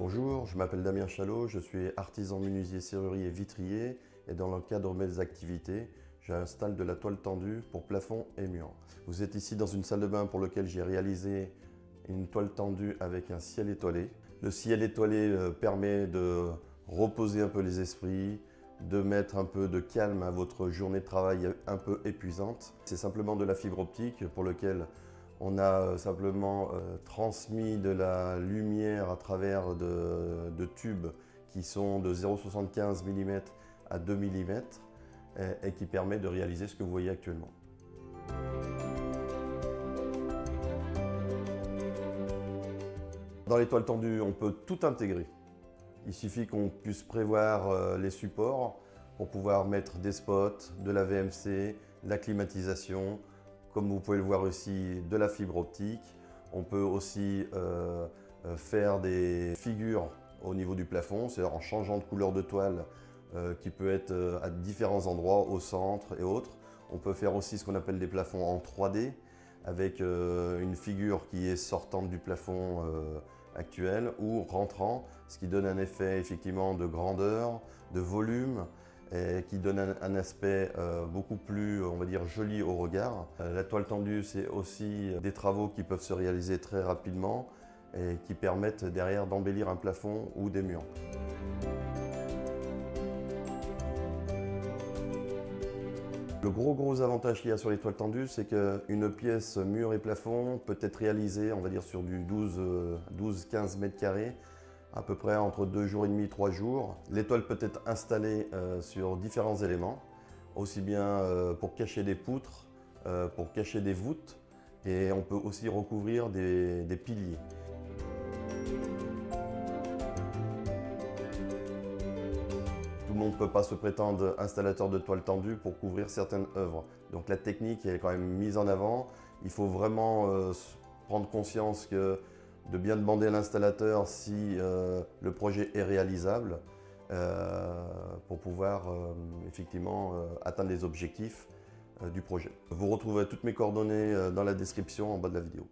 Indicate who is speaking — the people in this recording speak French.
Speaker 1: Bonjour, je m'appelle Damien Chalot, je suis artisan menuisier, serrurier et vitrier et dans le cadre de mes activités, j'installe de la toile tendue pour plafond et murs. Vous êtes ici dans une salle de bain pour laquelle j'ai réalisé une toile tendue avec un ciel étoilé. Le ciel étoilé permet de reposer un peu les esprits, de mettre un peu de calme à votre journée de travail un peu épuisante. C'est simplement de la fibre optique pour lequel on a simplement transmis de la lumière à travers de tubes qui sont de 0,75 mm à 2 mm et qui permet de réaliser ce que vous voyez actuellement. Dans les toiles tendues, on peut tout intégrer. Il suffit qu'on puisse prévoir les supports pour pouvoir mettre des spots, de la VMC, la climatisation, comme vous pouvez le voir aussi, de la fibre optique. On peut aussi faire des figures au niveau du plafond, c'est-à-dire en changeant de couleur de toile qui peut être à différents endroits, au centre et autres. On peut faire aussi ce qu'on appelle des plafonds en 3D avec une figure qui est sortante du plafond actuel ou rentrant, ce qui donne un effet effectivement de grandeur, de volume et qui donne un aspect beaucoup plus, on va dire, joli au regard. La toile tendue, c'est aussi des travaux qui peuvent se réaliser très rapidement et qui permettent derrière d'embellir un plafond ou des murs. Le gros avantage qu'il y a sur les toiles tendues, c'est qu'une pièce mur et plafond peut être réalisée, on va dire, sur du 12-15 mètres carrés, à peu près entre 2 jours et demi, 3 jours. L'étoile peut être installée sur différents éléments, aussi bien pour cacher des poutres, pour cacher des voûtes, et on peut aussi recouvrir des piliers. Tout le monde ne peut pas se prétendre installateur de toile tendue pour couvrir certaines œuvres. Donc la technique est quand même mise en avant. Il faut vraiment prendre conscience de bien demander à l'installateur si le projet est réalisable pour pouvoir effectivement atteindre les objectifs du projet. Vous retrouverez toutes mes coordonnées dans la description en bas de la vidéo.